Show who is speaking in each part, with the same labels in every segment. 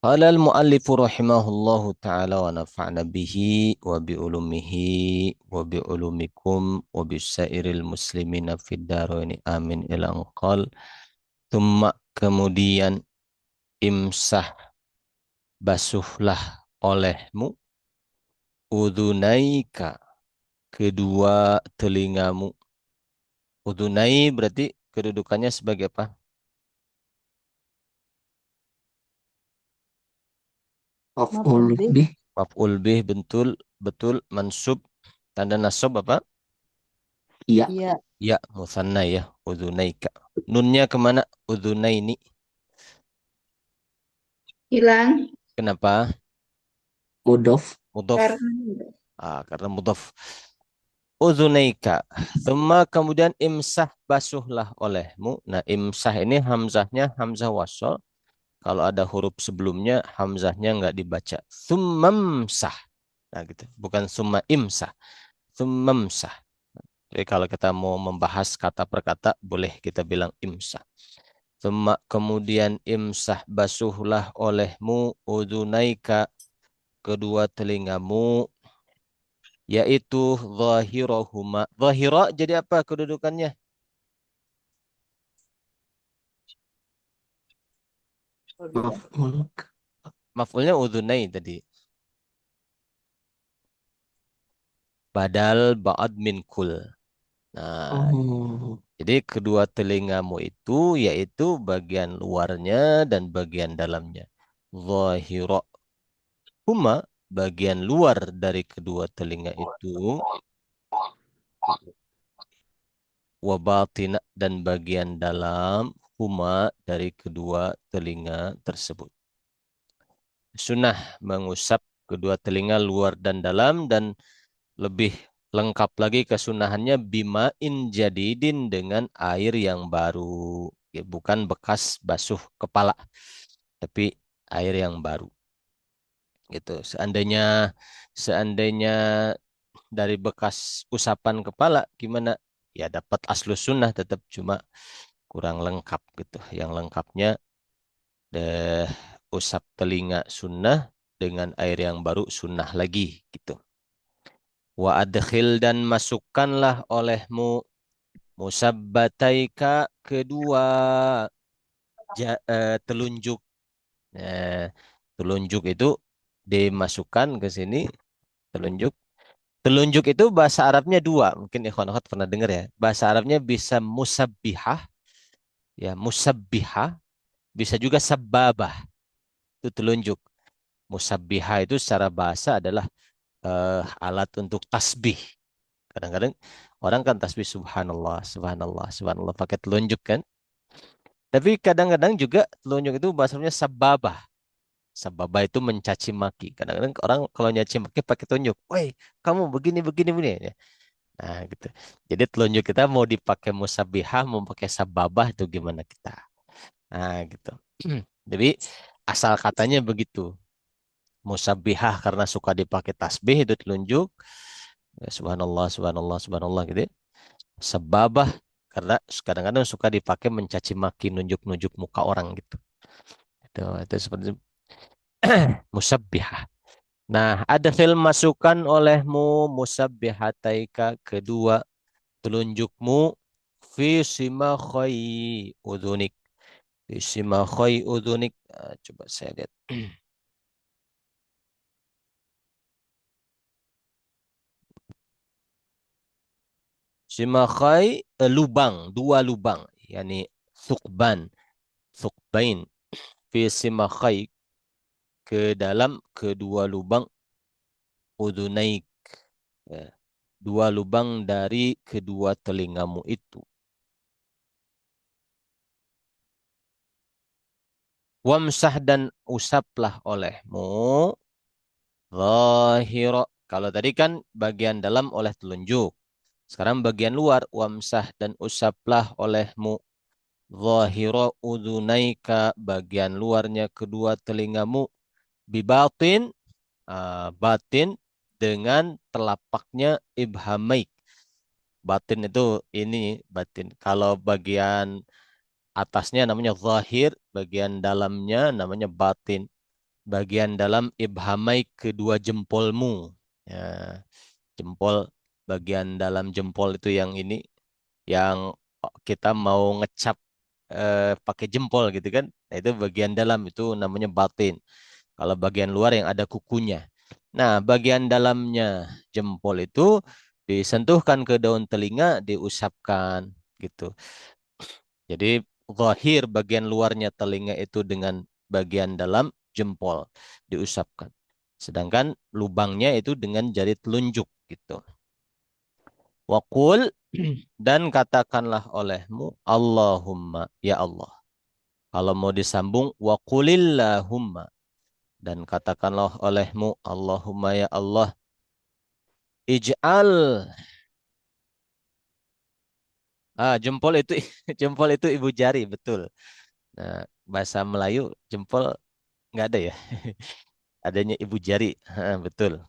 Speaker 1: Qala al-muallifu rahimahullahu ta'ala wa nafa'na bihi wa bi ulumihi wa bi ulumikum wa bi sairil muslimina fid dharaini amin ila anqal. Thumma kemudian imsah basuhlah olehmu udhunaika kedua telingamu. Udhunai berarti kedudukannya sebagai apa?
Speaker 2: Maf'ul
Speaker 3: Maf'ul bih.
Speaker 2: bih.
Speaker 1: Maf'ul bih betul betul mansub tanda nasab apa?
Speaker 2: Iya.
Speaker 3: Iya.
Speaker 1: Ya, musanna ya, udhunaika. Nunnya kemana? Udhunaini.
Speaker 3: Hilang
Speaker 1: Kenapa?
Speaker 2: Mudhof.
Speaker 1: Mudhaf.
Speaker 3: karena
Speaker 1: Karena mudhaf. Udhunaika. Thumma kemudian imsah basuhlah olehmu. Nah, imsah ini hamzahnya hamzah wasol. Kalau ada huruf sebelumnya, hamzahnya nggak dibaca. Thummamsah. Nah, gitu. Bukan summa imsah. Thummamsah. Jadi kalau kita mau membahas kata per kata, boleh kita bilang imsah. Kemudian imsah basuhlah olehmu udunaika kedua telingamu yaitu zahirahuma. Zahira jadi apa kedudukannya?
Speaker 2: Maf'ul.
Speaker 1: Maf'ulnya udunai tadi. Badal ba'ad min kul. Nah,
Speaker 2: Oh.
Speaker 1: jadi kedua telingamu itu yaitu bagian luarnya dan bagian dalamnya. Zahirahuma bagian luar dari kedua telinga itu wabatina dan bagian dalam huma dari kedua telinga tersebut. Sunnah mengusap kedua telinga luar dan dalam dan lebih lengkap lagi kesunahannya bimain jadidin dengan air yang baru. Ya, bukan bekas basuh kepala, tapi air yang baru. Gitu. Seandainya dari bekas usapan kepala gimana? Ya dapat aslus sunnah tetap cuma kurang lengkap gitu. Yang lengkapnya deh usap telinga sunnah dengan air yang baru sunnah lagi gitu. Wa adkhil dan masukkanlah olehmu musabbataika kedua telunjuk. Eh, telunjuk itu dimasukkan ke sini telunjuk. Telunjuk itu bahasa Arabnya dua. Mungkin ikhwan akhwat pernah dengar ya. Bahasa Arabnya bisa musabbihah, ya musabbihah, bisa juga sababah. Itu telunjuk. Musabbihah itu secara bahasa adalah alat untuk tasbih. Kadang-kadang orang kan tasbih subhanallah, subhanallah, subhanallah pakai telunjuk kan. Tapi kadang-kadang juga telunjuk itu bahasanya sababah. Sababah itu mencaci maki. Kadang-kadang orang kalau nyaci maki pakai telunjuk. Woi, kamu begini, begini, begini. Ya. Nah, gitu. Jadi telunjuk kita mau dipakai musabihah, mau pakai sababah itu gimana kita. Nah, gitu. Jadi asal katanya begitu. Musabihah karena suka dipakai tasbih itu telunjuk. Ya, subhanallah, subhanallah, subhanallah gitu. Ya. Sababah karena kadang-kadang suka dipakai mencaci maki, nunjuk-nunjuk muka orang gitu. Itu seperti musabbihah. Nah, ada film masukan olehmu musabbihataika kedua telunjukmu fi simakhai udunik. Fi simakhai udunik. Coba saya lihat. Simakhai lubang, dua lubang. Yani thukban, thukbain. Fi simakhai ke dalam kedua lubang udunaik. Ya. Dua lubang dari kedua telingamu itu. Wamsah dan usaplah olehmu zahira. Kalau tadi kan bagian dalam oleh telunjuk. Sekarang bagian luar wamsah dan usaplah olehmu zahira udhunaika bagian luarnya kedua telingamu bibatin batin dengan telapaknya ibhamaik. Batin itu ini batin. Kalau bagian atasnya namanya zahir, bagian dalamnya namanya batin. bagian dalam ibhamai kedua jempolmu. Ya, jempol bagian dalam jempol itu yang ini yang kita mau ngecap pakai jempol gitu kan. Nah, itu bagian dalam itu namanya batin. Kalau bagian luar yang ada kukunya. Nah, bagian dalamnya jempol itu disentuhkan ke daun telinga, diusapkan gitu. Jadi zahir bagian luarnya telinga itu dengan bagian dalam jempol diusapkan. Sedangkan lubangnya itu dengan jari telunjuk gitu. Wakul dan katakanlah olehmu Allahumma ya Allah. Kalau mau disambung wakulillahumma dan katakanlah olehmu Allahumma ya Allah ij'al jempol itu jempol itu ibu jari betul. Nah, bahasa Melayu jempol nggak ada ya. Adanya ibu jari. Betul.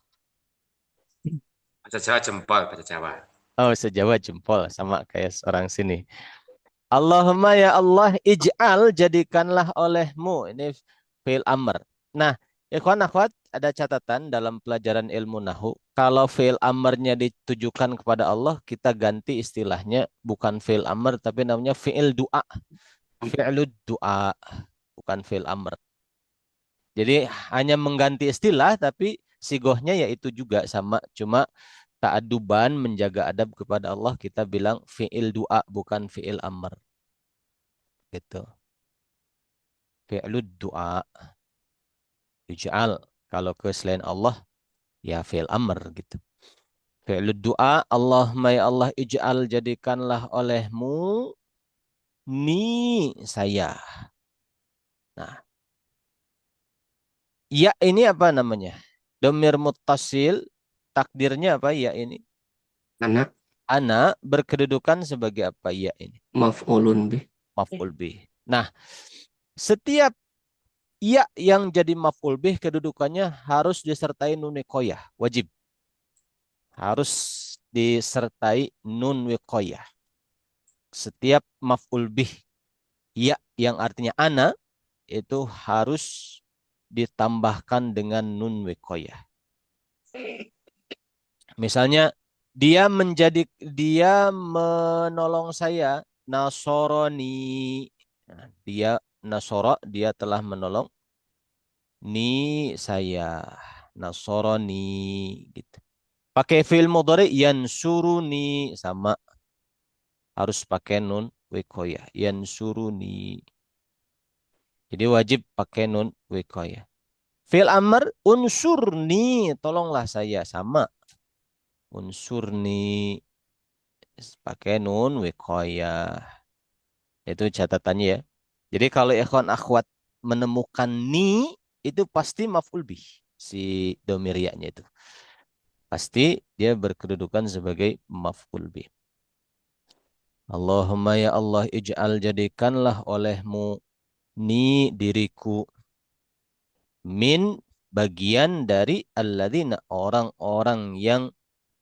Speaker 3: Bahasa Jawa jempol, bahasa Jawa.
Speaker 1: Oh, sejawa jempol sama kayak orang sini. Allahumma ya Allah ij'al jadikanlah olehmu. Ini fi'il amr. Nah, ikhwan akhwat ada catatan dalam pelajaran ilmu nahu. Kalau fi'il amrnya ditujukan kepada Allah, kita ganti istilahnya bukan fi'il amr tapi namanya fi'il du'a. Fi'lud du'a, bukan fi'il amr. Jadi hanya mengganti istilah tapi sigohnya yaitu juga sama. Cuma ta'aduban menjaga adab kepada Allah kita bilang fi'il du'a bukan fi'il amr gitu. Fi'lud du'a ij'al kalau ke selain Allah ya fi'il amr gitu. Fi'lud du'a Allahumma ya Allah ij'al jadikanlah olehmu ni saya. Nah, ya ini apa namanya? Domir muttasil takdirnya apa ya ini?
Speaker 2: Anak
Speaker 1: Ana berkedudukan sebagai apa ya ini?
Speaker 2: maf'ulun bih.
Speaker 1: Maf'ul bih. Nah, setiap ya yang jadi maf'ul bih kedudukannya harus disertai nun wiqayah, wajib. Harus disertai nun wiqayah. Setiap maf'ul bih ya yang artinya ana itu harus ditambahkan dengan nun wiqayah. Misalnya dia menolong saya nasoroni. Nah, dia nasoro dia telah menolong ni saya nasoroni gitu. Pakai fi'il mudhari yansuruni sama harus pakai nun wiqayah yansuruni. Jadi wajib pakai nun wiqayah. Fi'il amr unsurni tolonglah saya sama unsurni pakai nun wiqayah. Itu catatannya ya. Jadi kalau ikhwan akhwat menemukan ni itu pasti maf'ul bih si domiriyanya itu. Pasti dia berkedudukan sebagai maf'ul bih. Allahumma ya Allah ij'al jadikanlah olehmu ni diriku min bagian dari alladzina orang-orang yang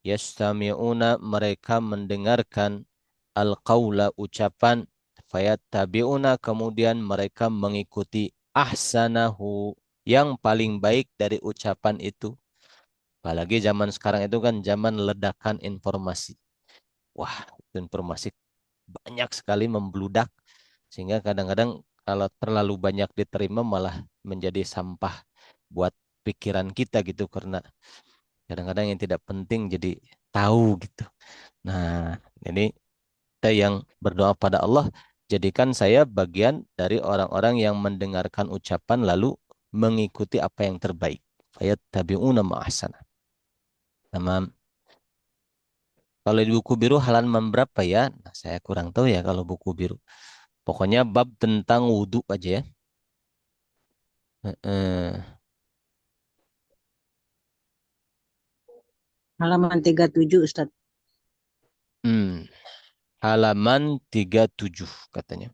Speaker 1: yastami'una mereka mendengarkan al-qawla ucapan fayattabi'una kemudian mereka mengikuti ahsanahu yang paling baik dari ucapan itu. Apalagi zaman sekarang itu kan zaman ledakan informasi. Wah, informasi banyak sekali membludak sehingga kadang-kadang kalau terlalu banyak diterima malah menjadi sampah buat pikiran kita gitu karena kadang-kadang yang tidak penting jadi tahu gitu. Nah, ini kita yang berdoa pada Allah, jadikan saya bagian dari orang-orang yang mendengarkan ucapan lalu mengikuti apa yang terbaik. Ayat tabi'una ma'asana. Tamam. Kalau di buku biru halaman berapa ya? Nah, saya kurang tahu ya kalau buku biru. Pokoknya bab tentang wudhu aja ya. Heeh.
Speaker 4: Halaman 37, Ustaz.
Speaker 1: Hmm. Halaman 37 katanya.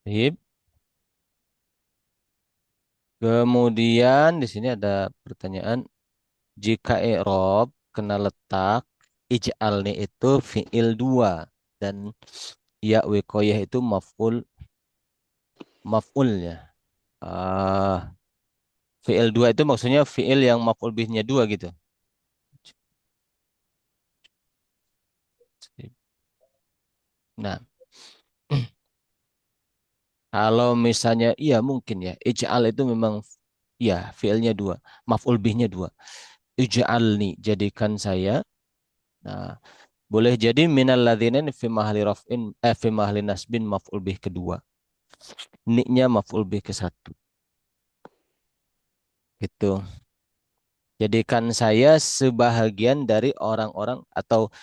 Speaker 1: Baik. Kemudian di sini ada pertanyaan jika i'rab kena letak ij'alni itu fi'il dua dan ya wikoyah itu maf'ulnya. Ah, fi'il dua itu maksudnya fi'il yang maf'ul bihnya dua gitu. Nah, kalau misalnya iya mungkin ya ij'al itu memang ya fi'ilnya dua, maf'ul bihnya dua. Ij'alni jadikan saya. Nah, boleh jadi minal ladzina fi mahali raf'in fi mahali nasbin maf'ul bih kedua. Ni-nya maf'ul bih ke satu. Gitu. Jadikan saya sebahagian dari orang-orang atau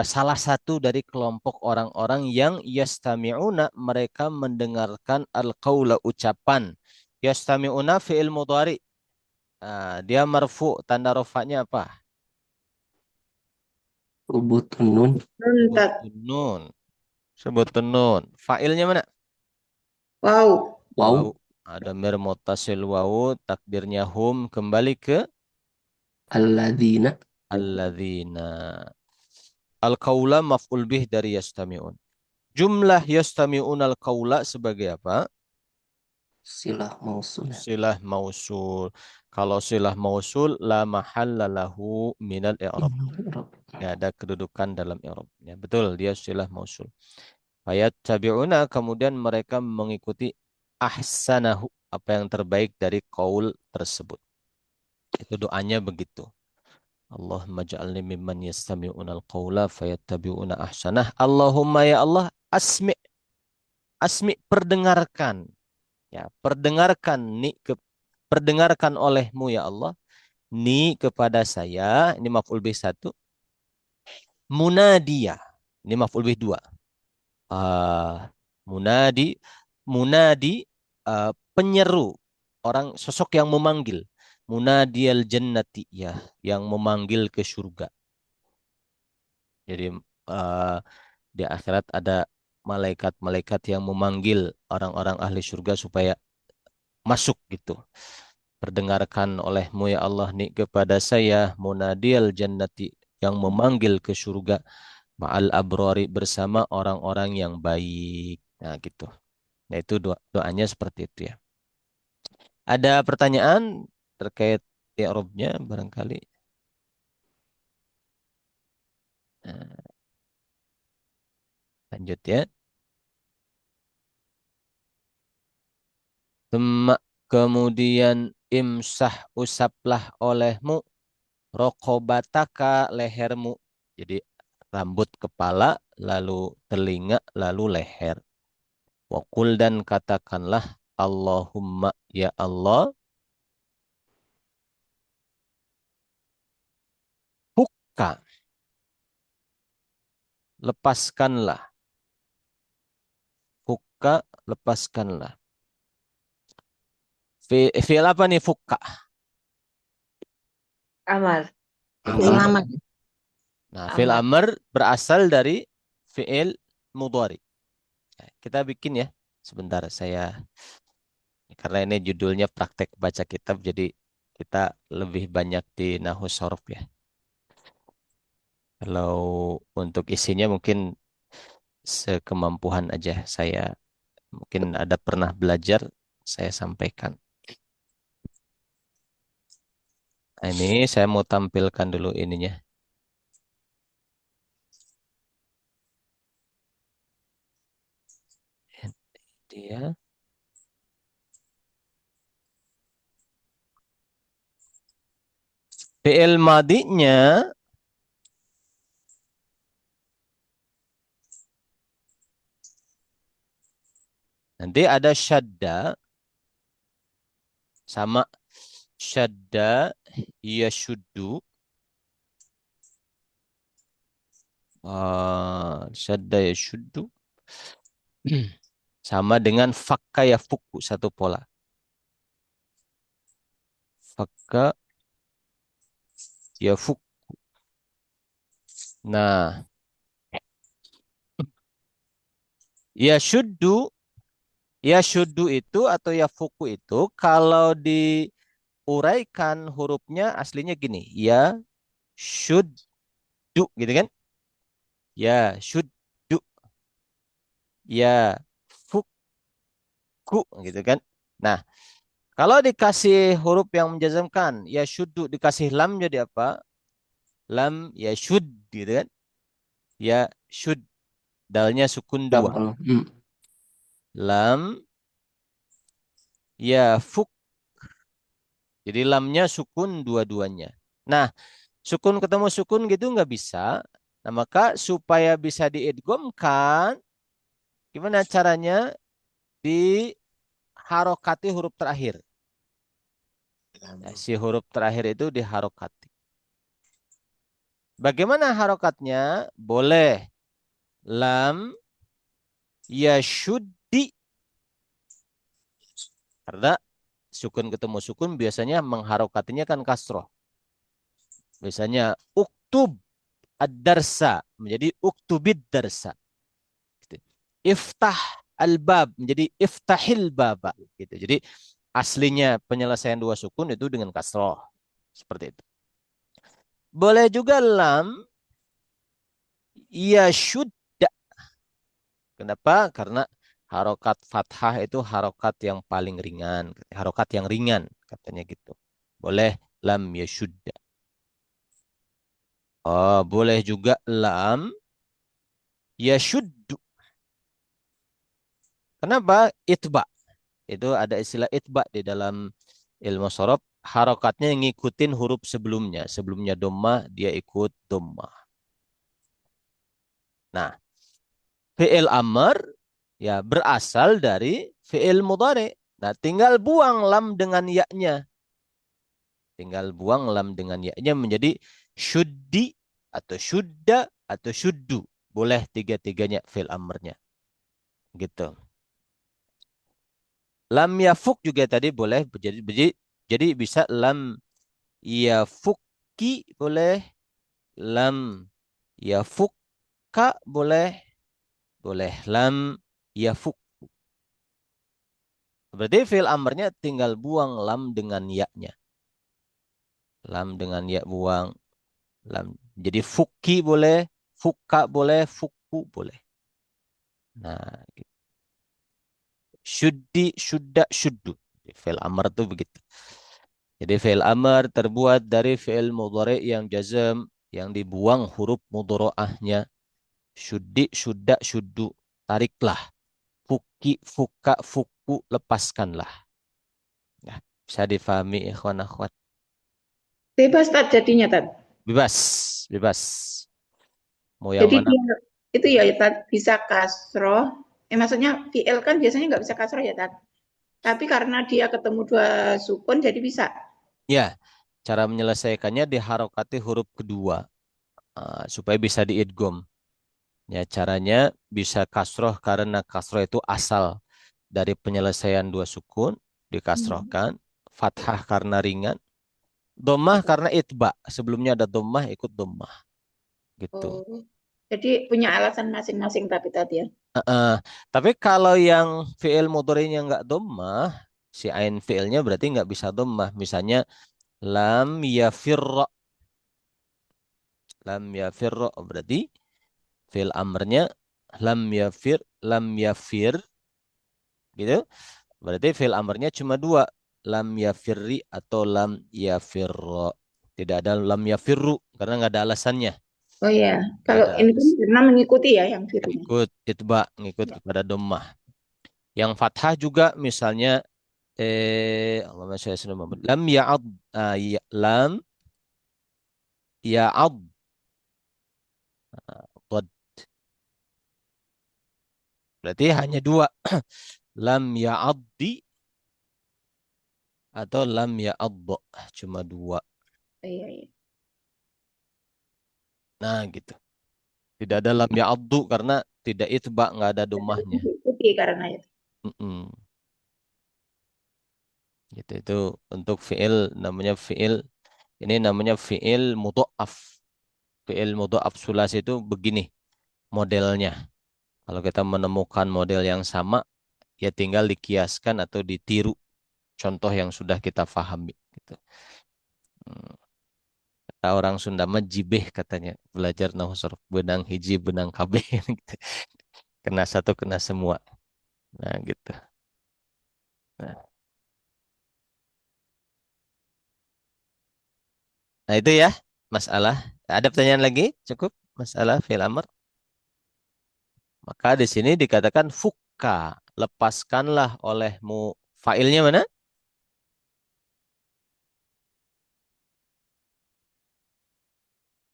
Speaker 1: salah satu dari kelompok orang-orang yang yastami'una mereka mendengarkan al-qaula ucapan. Yastami'una fi'il mudhari. Nah, dia marfu tanda rofaknya apa?
Speaker 2: Subutun nun.
Speaker 3: Nuntak.
Speaker 1: Sebutun nun. Sebutun nun. Fa'ilnya mana?
Speaker 3: Wow.
Speaker 1: Wau.
Speaker 2: Wow.
Speaker 1: Ada mir mutasil wau, takdirnya hum kembali ke
Speaker 2: Alladzina.
Speaker 1: alladzina. Al-qaula maf'ul bih dari yastami'un. Jumlah yastami'un al-qaula sebagai apa?
Speaker 2: Silah mausul.
Speaker 1: Silah mausul. Kalau silah mausul la mahalla lahu minal i'rab. Ya ada kedudukan dalam i'rabnya. Betul, dia silah mausul. Ayat tabi'una kemudian mereka mengikuti ahsanahu apa yang terbaik dari qaul tersebut. Itu doanya begitu. Allahumma ja'alni mimman yastami'una al-qawla fayattabi'una ahsanah. Allahumma ya Allah asmi perdengarkan ya perdengarkan perdengarkan olehmu ya Allah ni kepada saya ini maf'ul bih satu munadia ini maf'ul bih dua. Ah, munadi munadi penyeru orang sosok yang memanggil munadial jannati ya yang memanggil ke surga. Jadi eh, di akhirat ada malaikat-malaikat yang memanggil orang-orang ahli surga supaya masuk gitu. Perdengarkan olehmu ya Allah nih kepada saya munadiyal jannati yang memanggil ke surga ma'al abrari bersama orang-orang yang baik. Nah gitu. Nah itu doanya seperti itu ya. Ada pertanyaan terkait i'rabnya barangkali? Nah, lanjut ya. Kemudian imsah usaplah olehmu rokobataka lehermu. Jadi rambut kepala, lalu telinga, lalu leher. Wakul dan katakanlah Allahumma ya Allah hukka lepaskanlah. Hukka lepaskanlah. Fi'il apa nih fukka?
Speaker 3: Amar.
Speaker 1: Fi'il
Speaker 2: Amar.
Speaker 1: amr.
Speaker 3: Selamat.
Speaker 1: Nah, fi'il
Speaker 3: Amar.
Speaker 1: amr berasal dari fi'il mudhari. Nah, kita bikin ya. Sebentar saya karena ini judulnya praktek baca kitab jadi kita lebih banyak di nahu sorof ya. Kalau untuk isinya mungkin sekemampuan aja saya mungkin ada pernah belajar saya sampaikan. Nah, ini saya mau tampilkan dulu ininya. Dia fi'il madinya nanti ada syadda sama syadda yashuddu. Syadda yashuddu sama dengan fakka yafuku satu pola. Fakka yafuk. Nah, yashuddu yashuddu itu atau yafuku itu kalau diuraikan hurufnya aslinya gini, ya should do gitu kan? Ya should do, ya fuku gitu kan? Nah, kalau dikasih huruf yang menjazmkan, ya should do dikasih lam jadi apa? Lam ya should gitu kan? Ya should, dalnya sukun dua.
Speaker 2: Double.
Speaker 1: Lam ya fuk. Jadi lamnya sukun dua-duanya. Nah, sukun ketemu sukun gitu nggak bisa. Nah, maka supaya bisa diidghamkan, gimana caranya? Diharokati huruf terakhir. Nah, si huruf terakhir itu diharokati. Bagaimana harokatnya? Boleh lam ya syuddi. Karena sukun ketemu sukun biasanya mengharokatinya kan kasroh. Biasanya uktub ad-darsa menjadi uktubid darsa. Gitu. Iftah al-bab menjadi iftahil baba. Gitu. Jadi aslinya penyelesaian dua sukun itu dengan kasroh. Seperti itu. Boleh juga lam ya syudda. Kenapa? Karena harokat fathah itu harokat yang paling ringan. Harokat yang ringan katanya gitu. Boleh lam ya syudda. Oh, boleh juga lam ya syuddu. Kenapa? Itba. Itu ada istilah itba di dalam ilmu sorof. Harokatnya ngikutin huruf sebelumnya. Sebelumnya domah, dia ikut domah. Nah, fi'il amr ya berasal dari fi'il mudhari. Nah, tinggal buang lam dengan ya-nya. Tinggal buang lam dengan ya-nya menjadi syuddi atau syudda atau syuddu. Boleh tiga-tiganya fi'il amrnya. Gitu. Lam yafuk juga tadi boleh jadi bisa lam yafukki boleh, lam yafukka boleh, boleh lam yafuk. Berarti fi'il amrnya tinggal buang lam dengan ya-nya. Lam dengan ya buang. Lam. Jadi fuki boleh, fuka boleh, fuku boleh. Nah, gitu. Syuddi, syudda, syuddu. Fi'il amr itu begitu. Jadi fi'il amr terbuat dari fi'il mudhari yang jazm, yang dibuang huruf mudhari'ahnya. Syuddi, syudda, syuddu. Tariklah. Fuki, fuka, fuku, lepaskanlah. Ya, bisa difahami ikhwan akhwat.
Speaker 3: Bebas Tad jadinya Tad.
Speaker 1: Bebas, bebas. Mau yang
Speaker 3: Jadi
Speaker 1: mana?
Speaker 3: dia itu ya Tad bisa kasroh. Maksudnya VL kan biasanya nggak bisa kasroh ya Tad. Tapi karena dia ketemu dua sukun jadi bisa.
Speaker 1: Ya, cara menyelesaikannya diharokati huruf kedua, supaya bisa diidgom. Ya, caranya bisa kasroh karena kasroh itu asal dari penyelesaian dua sukun dikasrohkan, fathah karena ringan, domah karena itba. Sebelumnya ada domah ikut domah gitu.
Speaker 3: Oh. Jadi punya alasan masing-masing tapi tadi ya.
Speaker 1: Eh, tapi kalau yang fiil mudhari'nya nggak domah, si ain fiilnya berarti nggak bisa domah. Misalnya lam yafirra, lam yafirra berarti fiil amrnya lam yafir gitu. Berarti fiil amrnya cuma dua, lam yafirri atau lam yafirra. Tidak ada lam yafirru karena nggak ada alasannya.
Speaker 3: Oh ya,
Speaker 1: Nggak
Speaker 3: kalau
Speaker 1: ada
Speaker 3: ini kan
Speaker 1: alasan.
Speaker 3: karena mengikuti ya yang birunya.
Speaker 1: Ikut itba, ngikut kepada domah. Yang fathah juga misalnya Allahumma sholli ala Muhammad. Lam ya'ad, lam ya'ad, dhad. Berarti hanya dua. Lam ya'addi atau lam ya'adda. Cuma dua.
Speaker 3: Oh, iya, iya.
Speaker 1: Nah, gitu. Tidak ada lam ya'addu karena tidak itba, nggak ada domahnya.
Speaker 3: Mengikuti karena itu.
Speaker 1: Mm-mm. Gitu itu untuk fiil, namanya fiil, ini namanya fiil mudha'af. Fiil mudha'af sulasi itu begini modelnya. Kalau kita menemukan model yang sama, ya tinggal dikiaskan atau ditiru contoh yang sudah kita pahami gitu. Hmm. Orang Sunda mah jibeh katanya. Belajar nahu sorof benang hiji benang kabeh. Gitu. Kena satu kena semua. Nah gitu. Nah, nah itu ya masalah. Ada pertanyaan lagi? Cukup masalah fil amr. Maka di sini dikatakan fukka. Lepaskanlah olehmu. Failnya mana?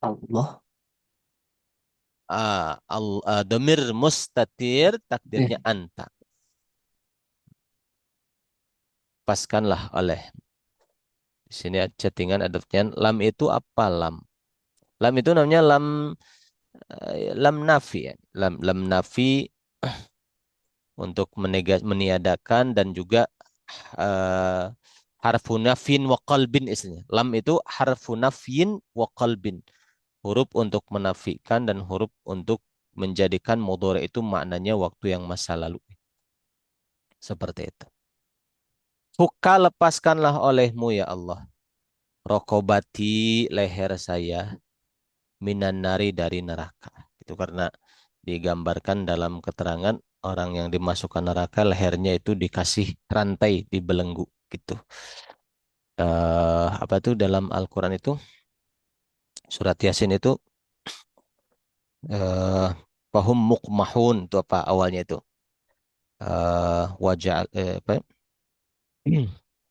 Speaker 2: Allah.
Speaker 1: Domir mustatir takdirnya
Speaker 2: Eh,
Speaker 1: anta. Lepaskanlah oleh. Di sini chattingan ada pertanyaan. Lam itu apa lam? Lam itu namanya lam nafi ya. Lam nafi untuk meniadakan dan juga eh, harfu nafin wa qalbin istilahnya. Lam itu harfu nafin wa qalbin. Huruf untuk menafikan dan huruf untuk menjadikan mudhari itu maknanya waktu yang masa lalu. Seperti itu. Fuka lepaskanlah olehmu ya Allah. Rokobati leher saya minan nari dari neraka. Itu karena digambarkan dalam keterangan orang yang dimasukkan neraka lehernya itu dikasih rantai dibelenggu gitu. Apa tuh dalam Al-Quran itu surat Yasin itu eh fahum mukmahun itu apa awalnya itu wajah apa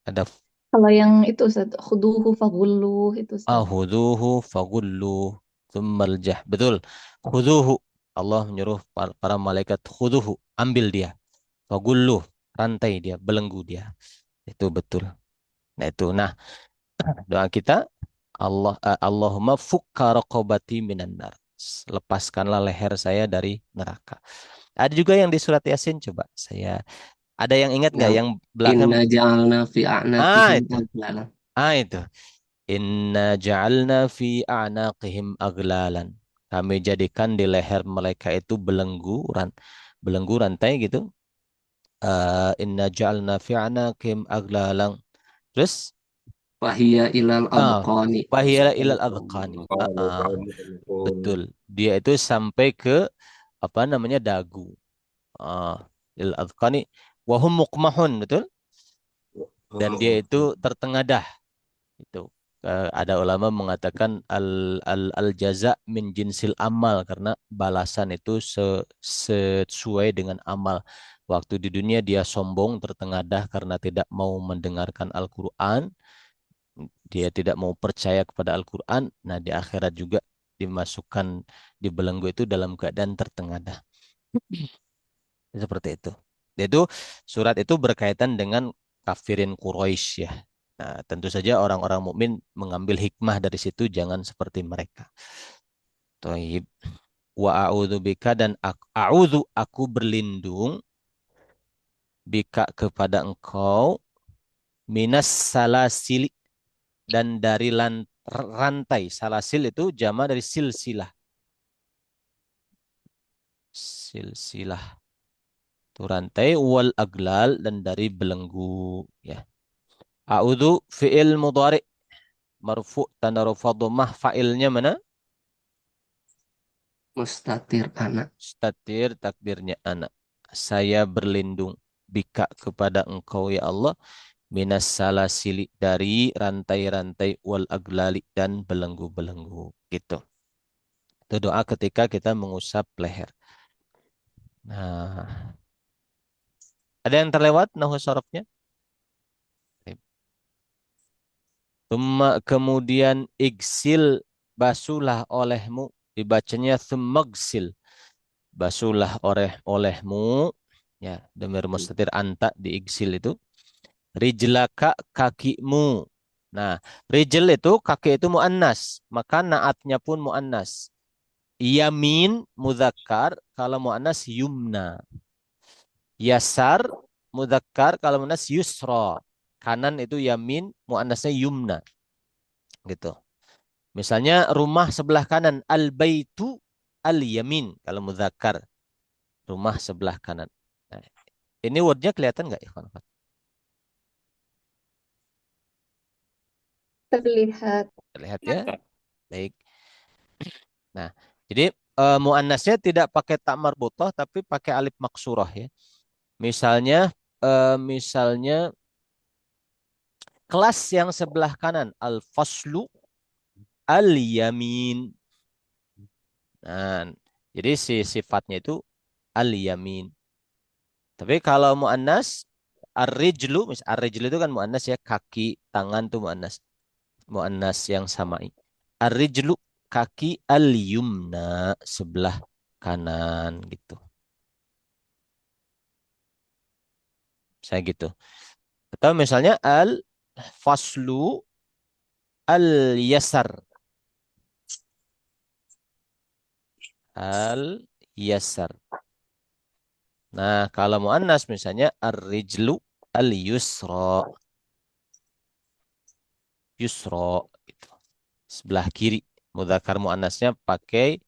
Speaker 1: ada
Speaker 4: Kalau yang itu Ustaz, khuduhu faghulluh itu Ustaz.
Speaker 1: ahuduhu fagullu tsummal betul khuduhu Allah menyuruh para malaikat khuduhu ambil dia fagullu rantai dia belenggu dia itu betul nah itu nah doa kita Allahumma fukka raqabati minan nar. Lepaskanlah leher saya dari neraka. Ada juga yang di surat Yasin coba saya ada yang ingat nggak
Speaker 2: yang
Speaker 1: yang belakang
Speaker 2: inna ja'alna fi
Speaker 1: ah
Speaker 2: a'naqihim
Speaker 1: itu
Speaker 2: aghlalan.
Speaker 1: itu inna ja'alna fi a'naqihim aglalan. Kami jadikan di leher mereka itu belenggu rantai gitu. Inna ja'alna fi a'naqihim aglalan. Terus
Speaker 2: Fahiya ilal
Speaker 1: ah
Speaker 2: adqani.
Speaker 1: wahiyala ilal adqani. Betul. Dia itu sampai ke apa namanya dagu. Ah, il adqani wahum muqmahun, betul? Dan dia itu tertengadah. Itu ada ulama mengatakan al jaza min jinsil amal karena balasan itu sesuai dengan amal. Waktu di dunia dia sombong, tertengadah karena tidak mau mendengarkan Al-Quran, dia tidak mau percaya kepada Al-Quran. Nah, di akhirat juga dimasukkan di belenggu itu dalam keadaan tertengadah. Seperti itu. Itu surat itu berkaitan dengan kafirin Quraisy ya. Nah, tentu saja orang-orang mukmin mengambil hikmah dari situ jangan seperti mereka. Thaib. Wa a'udzu bika dan a'udzu aku berlindung bika kepada engkau minas salasil dan dari rantai. Salasil itu jama dari silsilah. Silsilah itu rantai wal aglal dan dari belenggu ya. A'udzu fi'il mudhari marfu tanda rafa dhammah fa'ilnya mana?
Speaker 2: Mustatir anak.
Speaker 1: Statir takdirnya anak. Saya berlindung bika kepada engkau ya Allah minas salasili dari rantai-rantai wal aglali dan belenggu-belenggu gitu. Itu doa ketika kita mengusap leher. Nah, ada yang terlewat nahu sorofnya? Kemudian igsil basuhlah olehmu dibacanya thummagsil basuhlah olehmu ya dhamir mustatir anta di igsil itu rijlaka kakimu. Nah, rijl itu kaki itu muannas, maka naatnya pun muannas. Yamin mudzakkar, kalau muannas yumna. Yasar mudzakkar, kalau muannas yusra. Kanan itu yamin, muannasnya yumna gitu. Misalnya rumah sebelah kanan al baitu al yamin kalau mudzakkar rumah sebelah kanan. Nah, ini wordnya kelihatan nggak ikhwan?
Speaker 4: Terlihat.
Speaker 1: Terlihat ya? Baik. Nah, jadi muannasnya tidak pakai tak marbutoh tapi pakai alif maksurah ya. Misalnya misalnya kelas yang sebelah kanan al-faslu al-yamin. Nah, jadi si sifatnya itu al-yamin. Tapi kalau muannas ar-rijlu, ar-rijlu itu kan muannas ya, kaki, tangan tuh muannas. Muannas yang samai. Ar-rijlu kaki al-yumna sebelah kanan gitu. Saya gitu. Atau misalnya al-faslu al-yasar. Al-yasar. Nah, kalau muannas misalnya ar-rijlu al-yusra. Yusra gitu. Sebelah kiri. Mudzakkar muannasnya pakai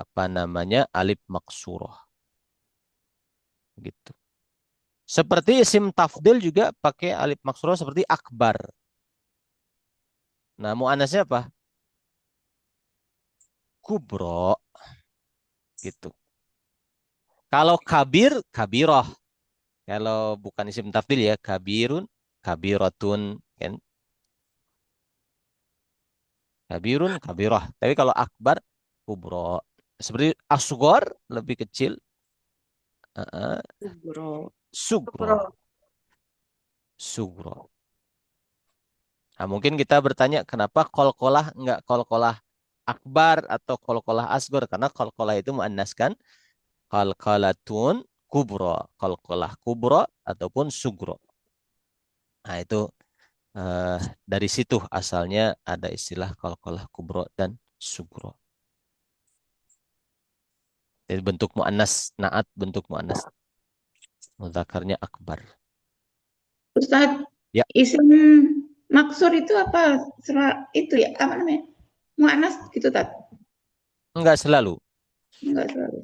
Speaker 1: apa namanya? Alif maksurah gitu. Seperti isim tafdil juga pakai alif maksurah seperti akbar. Nah, muannasnya apa? Kubro gitu. Kalau kabir, kabiroh. Kalau bukan isim tafdil ya, kabirun, kabiratun, kan? Kabirun, kabiroh. Tapi kalau akbar, kubro. Seperti asgor, lebih kecil, uh,
Speaker 3: Kubro.
Speaker 1: sugro,
Speaker 3: Kubro.
Speaker 1: sugro. Nah, mungkin kita bertanya kenapa kolkolah enggak kolkolah akbar atau kolkolah asgor? Karena kolkolah itu muannas kan? Kolkolatun kubro, kolkolah kubro ataupun sugro. Nah, itu eh, dari situ asalnya ada istilah kolkolah kubro dan sugro. Jadi bentuk muannas naat, bentuk muannas mudzakarnya akbar.
Speaker 3: Ustadz,
Speaker 1: Ya,
Speaker 3: isim maksur itu apa? Itu ya, apa namanya? Mu'anas gitu, Tat?
Speaker 1: enggak selalu.
Speaker 3: Enggak selalu.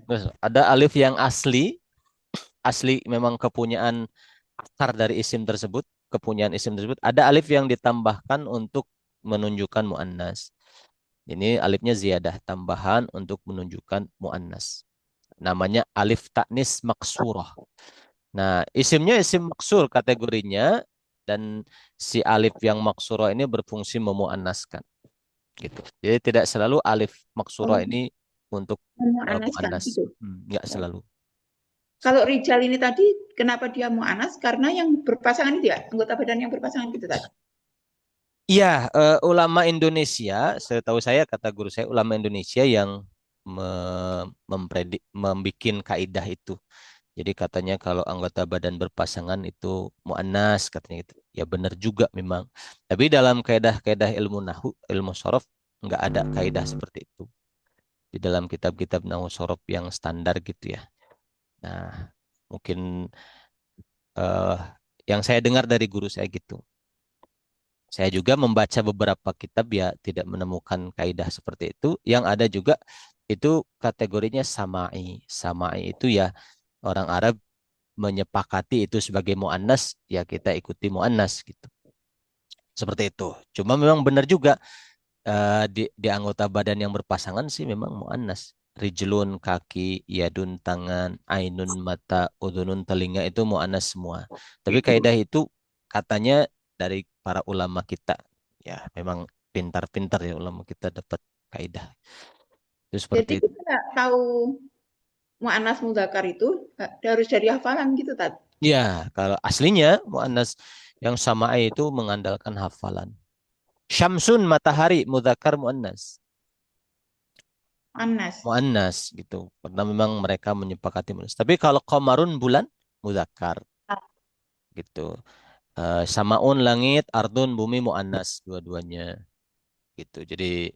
Speaker 1: Ada alif yang asli, asli memang kepunyaan akar dari isim tersebut, kepunyaan isim tersebut, ada alif yang ditambahkan untuk menunjukkan muannas. Ini alifnya ziyadah, tambahan untuk menunjukkan muannas. Namanya alif taknis maksurah. Nah, isimnya isim maksur kategorinya dan si alif yang maksurah ini berfungsi memuannaskan gitu. Jadi tidak selalu alif maksurah
Speaker 3: Oh,
Speaker 1: ini untuk
Speaker 3: mu'anaskan
Speaker 1: muannas.
Speaker 3: gitu.
Speaker 1: Enggak selalu.
Speaker 3: Kalau Rijal ini tadi, kenapa dia mu'anas? Karena yang berpasangan itu ya, anggota badan yang berpasangan gitu, Tat?
Speaker 1: Iya, ulama Indonesia, setahu saya kata guru saya, ulama Indonesia yang membikin kaidah itu. Jadi katanya kalau anggota badan berpasangan itu muannas katanya gitu. Ya benar juga memang. Tapi dalam kaidah-kaidah ilmu nahu, ilmu sorof nggak ada kaidah seperti itu di dalam kitab-kitab nahu sorof yang standar gitu ya. Nah, mungkin eh, yang saya dengar dari guru saya gitu. Saya juga membaca beberapa kitab ya tidak menemukan kaidah seperti itu. Yang ada juga itu kategorinya samai. Samai itu ya orang Arab menyepakati itu sebagai muannas, ya kita ikuti muannas gitu. Seperti itu. Cuma memang benar juga di anggota badan yang berpasangan sih memang muannas. Rijlun kaki, yadun tangan, ainun mata, udunun telinga itu muannas semua. Tapi kaidah itu katanya dari para ulama kita. Ya, memang pintar-pintar ya ulama kita dapat kaidah. Itu seperti
Speaker 3: Jadi
Speaker 1: itu.
Speaker 3: kita nggak tahu mu'anas mudzakkar itu harus dari hafalan gitu, Tat?
Speaker 1: Ya, kalau aslinya muannas yang sama itu mengandalkan hafalan. Syamsun matahari mudzakkar muannas.
Speaker 3: Mu'anas.
Speaker 1: Muannas gitu. Karena memang mereka menyepakati muannas. Tapi kalau qamarun bulan mudzakkar gitu. Samaun langit, ardun bumi muannas dua-duanya gitu. Jadi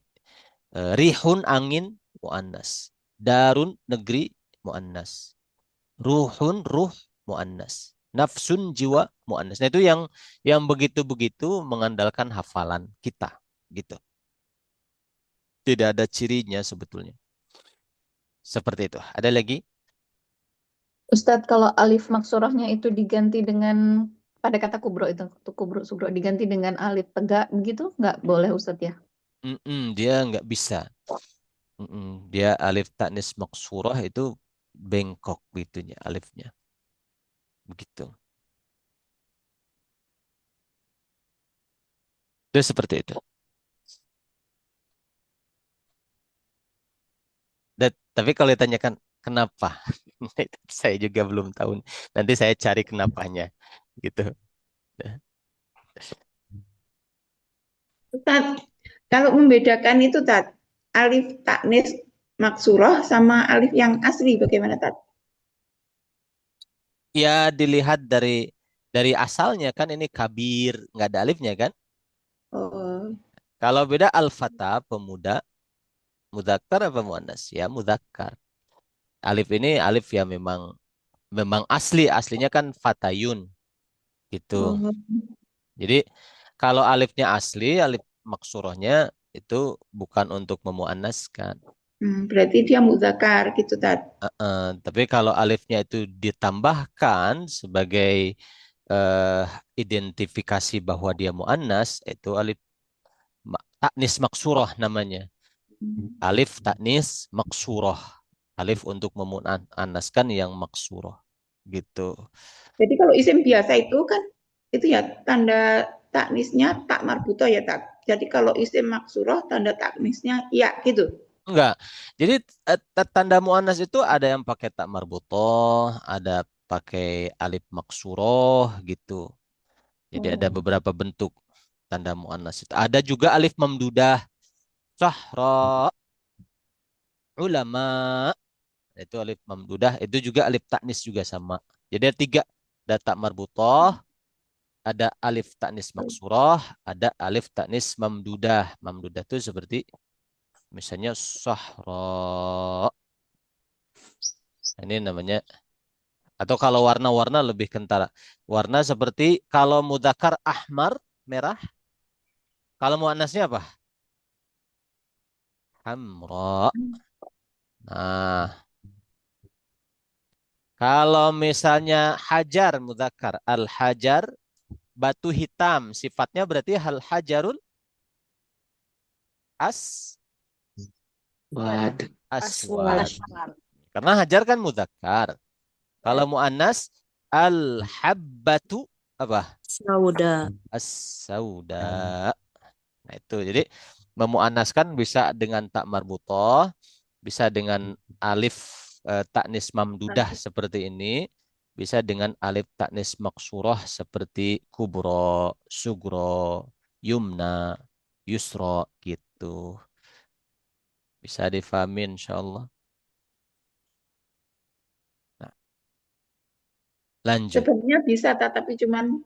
Speaker 1: rihun angin muannas. Darun negeri muannas. Ruhun ruh muannas. Nafsun jiwa muannas. Nah itu yang begitu-begitu mengandalkan hafalan kita gitu. Tidak ada cirinya sebetulnya. Seperti itu. Ada lagi?
Speaker 4: Ustadz, kalau alif maksurahnya itu diganti dengan pada kata kubro itu, kubro subro diganti dengan alif tegak begitu nggak boleh Ustadz ya?
Speaker 1: Dia nggak bisa. Dia alif taknis maksurah itu bengkok gitunya alifnya. Begitu. Itu seperti itu. Tapi kalau ditanyakan kenapa, saya juga belum tahu. Nanti saya cari kenapanya, gitu.
Speaker 3: Tat, kalau membedakan itu Tat, alif taknis maksurah sama alif yang asli bagaimana Tat?
Speaker 1: Ya dilihat dari asalnya kan ini kabir, nggak ada alifnya kan?
Speaker 3: Oh,
Speaker 1: Kalau beda al-fata pemuda, mudzakkar apa muannas? Ya mudzakkar. Alif ini alif yang memang memang aslinya kan fatayun gitu.
Speaker 3: oh.
Speaker 1: Jadi kalau alifnya asli, alif maksurahnya itu bukan untuk memuannaskan.
Speaker 3: Berarti dia muzakar gitu Tat.
Speaker 1: Tapi kalau alifnya itu ditambahkan sebagai eh, identifikasi bahwa dia muannas, itu alif taknis maksurah namanya. Alif taknis maksurah. Alif untuk memuannaskan yang maksurah. Gitu.
Speaker 3: Jadi kalau isim biasa itu kan itu ya tanda taknisnya tak marbuto ya Tat. Jadi kalau isim maksurah tanda taknisnya ya gitu.
Speaker 1: Enggak. Jadi tanda muannas itu ada yang pakai tak marbutoh, ada pakai alif maksuroh gitu. Jadi ada
Speaker 3: Oh.
Speaker 1: beberapa bentuk tanda muannas itu. Ada juga alif mamdudah, sahra, ulama. Itu alif mamdudah, itu juga alif taknis juga sama. Jadi ada tiga. Ada tak marbutoh, ada alif taknis maksuroh, ada alif taknis mamdudah. Mamdudah itu seperti misalnya sahra. Ini namanya. Atau kalau warna-warna lebih kentara. Warna seperti kalau mudzakkar ahmar, merah. Kalau muannasnya apa? Hamra. Nah, kalau misalnya hajar mudzakkar, al-hajar, batu hitam. Sifatnya berarti hal hajarul as
Speaker 2: Waduh.
Speaker 1: aswad.
Speaker 5: Aswad.
Speaker 1: Karena hajar kan mudzakkar. Kalau muannas al-habbatu apa?
Speaker 5: Sauda.
Speaker 1: As-sauda. Nah, itu. Jadi memuannaskan bisa dengan tak marbutoh, bisa dengan alif taknis mamdudah seperti ini, bisa dengan alif taknis maksurah seperti kubro, sugro, yumna, yusro gitu. Bisa difahami insyaallah. Nah, lanjut.
Speaker 3: Sebenarnya bisa Tat, tapi cuman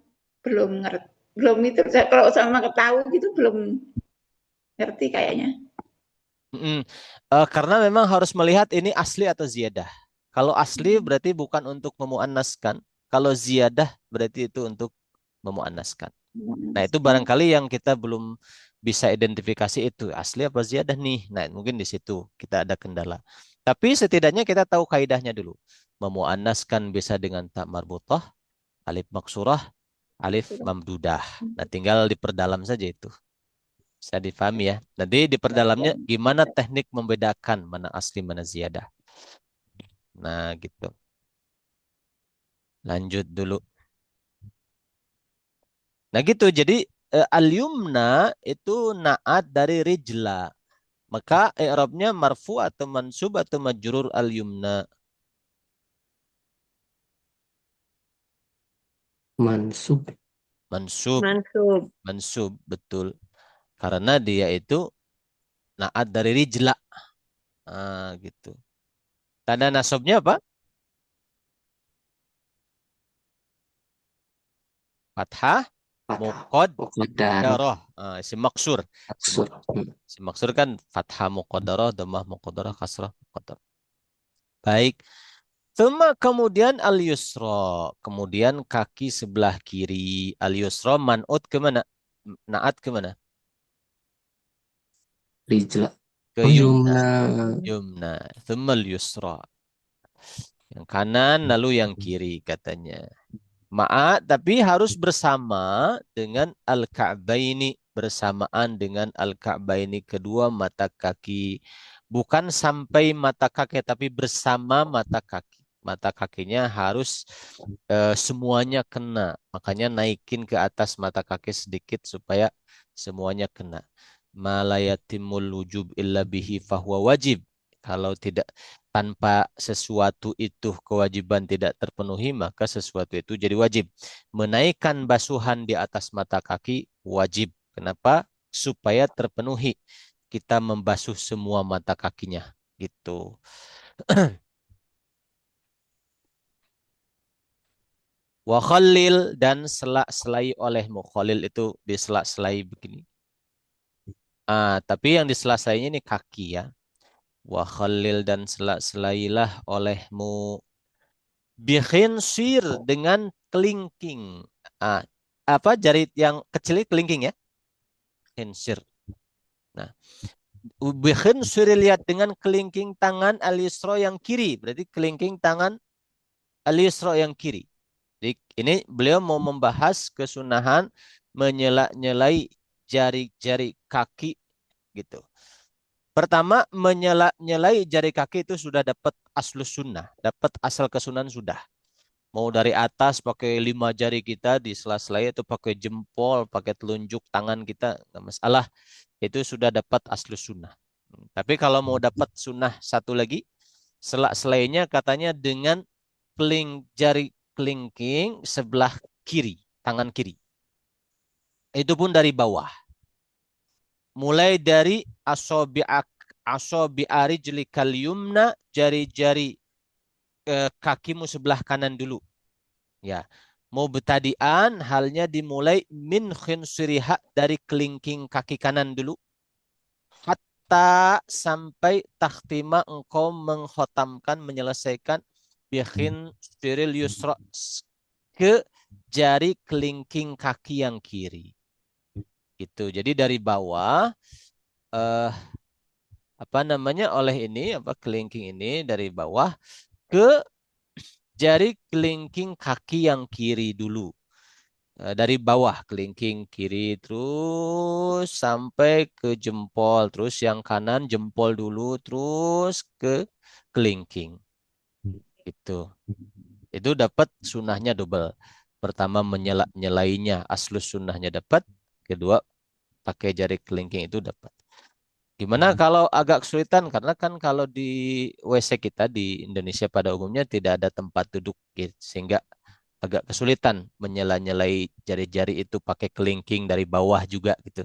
Speaker 3: belum ngerti. Belum itu kalau sama ketahui gitu belum ngerti kayaknya.
Speaker 1: Mm-mm. Karena memang harus melihat ini asli atau ziyadah. Kalau asli berarti bukan untuk memuannaskan. Kalau ziyadah berarti itu untuk memuannaskan. Nah, itu barangkali yang kita belum bisa identifikasi itu asli apa ziyadah nih. Nah, mungkin di situ kita ada kendala. Tapi setidaknya kita tahu kaidahnya dulu. Memuannaskan bisa dengan tak marbutah, alif maksurah, alif mamdudah. Nah, tinggal diperdalam saja itu. Bisa difahami ya. Nanti diperdalamnya gimana teknik membedakan mana asli mana ziyadah. Nah, gitu. Lanjut dulu. Nah, gitu. Jadi al-yumna itu naat dari rijla. Maka i'rabnya marfu atau mansub atau majrur al-yumna.
Speaker 2: Mansub.
Speaker 1: Mansub,
Speaker 5: Mansub.
Speaker 1: mansub betul. Karena dia itu naat dari rijla. Gitu. Tanda nasabnya apa? Fathah
Speaker 2: Fathah. Muqaddarah.
Speaker 1: muqaddarah. Isim maksur. Isim
Speaker 2: Maksud.
Speaker 1: isim maksur kan fathah muqaddarah, dhammah muqaddarah, kasrah muqaddarah. Baik. Kemudian al-yusra. Kemudian kaki sebelah kiri. Al-yusra man'ut kemana? Naat kemana?
Speaker 2: Rijla.
Speaker 1: Ke
Speaker 2: Oh,
Speaker 1: yumna.
Speaker 2: yumna.
Speaker 1: Yumna. Thumma al-yusra. Yang kanan lalu yang kiri katanya. Ma'a tapi harus bersama dengan al-ka'baini. bersamaan dengan al-ka'baini kedua mata kaki. Bukan sampai mata kaki tapi bersama mata kaki. Mata kakinya harus semuanya kena. Makanya naikin ke atas mata kaki sedikit supaya semuanya kena. Malayatimul wujub illa bihi fahuwa wajib. Kalau tidak tanpa sesuatu itu kewajiban tidak terpenuhi, maka sesuatu itu jadi wajib. Menaikkan basuhan di atas mata kaki wajib. Kenapa? Supaya terpenuhi. Kita membasuh semua mata kakinya. Gitu. Wa khalil dan selai olehmu. Khalil itu disela-selai begini. Tapi yang disela-selainya ini kaki ya. Wa khalil dan selailah olehmu bikhinsir dengan kelingking. Ah, apa jari yang kecil ini kelingking ya? Khinsir. Nah, bikhinsir lihat dengan kelingking tangan al-yusra yang kiri. Berarti kelingking tangan al-yusra yang kiri. Jadi ini beliau mau membahas kesunahan menyela-nyelai jari-jari kaki gitu. Pertama, menyela-nyelai jari kaki itu sudah dapat aslus sunnah, dapat asal kesunahan sudah. Mau dari atas pakai 5 jari kita di sela-selai atau pakai jempol, pakai telunjuk tangan kita, nggak masalah. Itu sudah dapat aslus sunnah. Tapi kalau mau dapat sunnah satu lagi, selainya katanya dengan jari kelingking sebelah kiri, tangan kiri. Itu pun dari bawah. Mulai dari asobi'ari jelikal yumna, jari-jari kakimu sebelah kanan dulu. Ya. Mau betadian halnya dimulai min khinsiriha dari kelingking kaki kanan dulu. Hatta sampai takhtima engkau menghotamkan, menyelesaikan bikin siril yusra ke jari kelingking kaki yang kiri. Gitu. Jadi dari bawah eh apa namanya oleh ini apa kelingking ini dari bawah ke jari kelingking kaki yang kiri dulu. Dari bawah kelingking kiri terus sampai ke jempol, terus yang kanan jempol dulu terus ke kelingking. Itu dapat sunnahnya double. Pertama nyelainya aslus sunnahnya dapat, kedua pakai jari kelingking itu dapat. Gimana kalau agak kesulitan? Karena kan kalau di WC kita di Indonesia pada umumnya tidak ada tempat duduk gitu, sehingga agak kesulitan menyela-nyelai jari-jari itu pakai kelingking dari bawah juga gitu.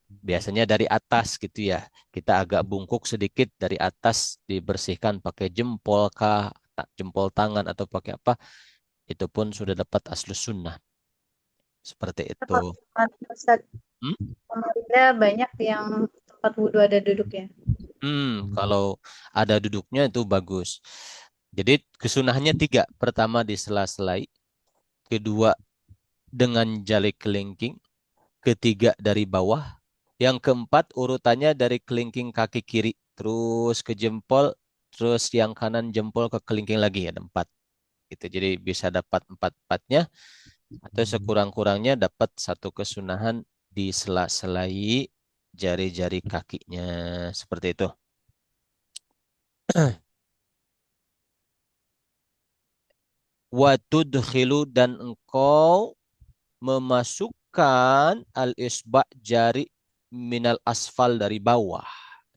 Speaker 1: Biasanya dari atas gitu ya. Kita agak bungkuk sedikit dari atas dibersihkan pakai jempol kah, jempol tangan atau pakai apa. Itu pun sudah dapat aslus sunnah. Seperti itu.
Speaker 4: Ustaz,
Speaker 1: Hmm?
Speaker 4: Samarinda banyak yang tempat wudhu ada duduknya.
Speaker 1: Kalau ada duduknya itu bagus. Jadi kesunahannya 3. Pertama di sela-selai. Kedua dengan jari kelingking. Ketiga dari bawah. Yang keempat urutannya dari kelingking kaki kiri. Terus ke jempol. Terus yang kanan jempol ke kelingking lagi. Ada 4. Gitu. Jadi bisa dapat 4-4-nya. Atau sekurang-kurangnya dapat satu kesunahan di sela-selai jari-jari kakinya. Seperti itu. Watudkhilu dan engkau memasukkan al-isba' jari minal asfal dari bawah.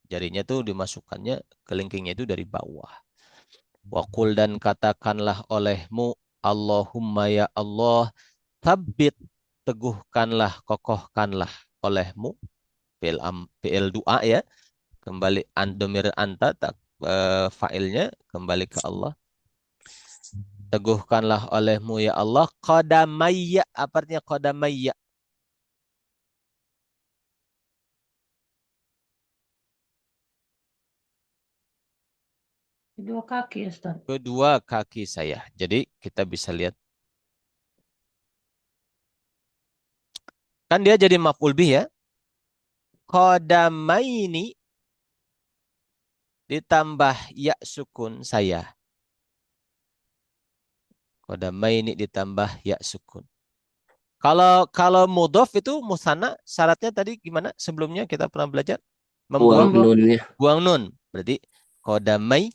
Speaker 1: Jarinya tuh dimasukkannya kelingkingnya itu dari bawah. Wakul dan katakanlah olehmu Allahumma ya Allah tabbit teguhkanlah kokohkanlah olehmu fi'il doa ya kembali andomir anta tak fa'ilnya kembali ke Allah. Teguhkanlah olehmu ya Allah qadamayya, apa artinya qadamayya?
Speaker 3: Kedua kaki, Ustaz.
Speaker 1: Kedua kaki saya. Jadi kita bisa lihat kan dia jadi maf'ul bih ya. Qadamaini ditambah ya sukun saya. Qadamaini ditambah ya sukun. Kalau mudhof itu musanna syaratnya tadi gimana? Sebelumnya kita pernah belajar
Speaker 2: Buang
Speaker 1: membuang
Speaker 4: Membuang
Speaker 2: nunnya.
Speaker 1: buang nun. Berarti kodamai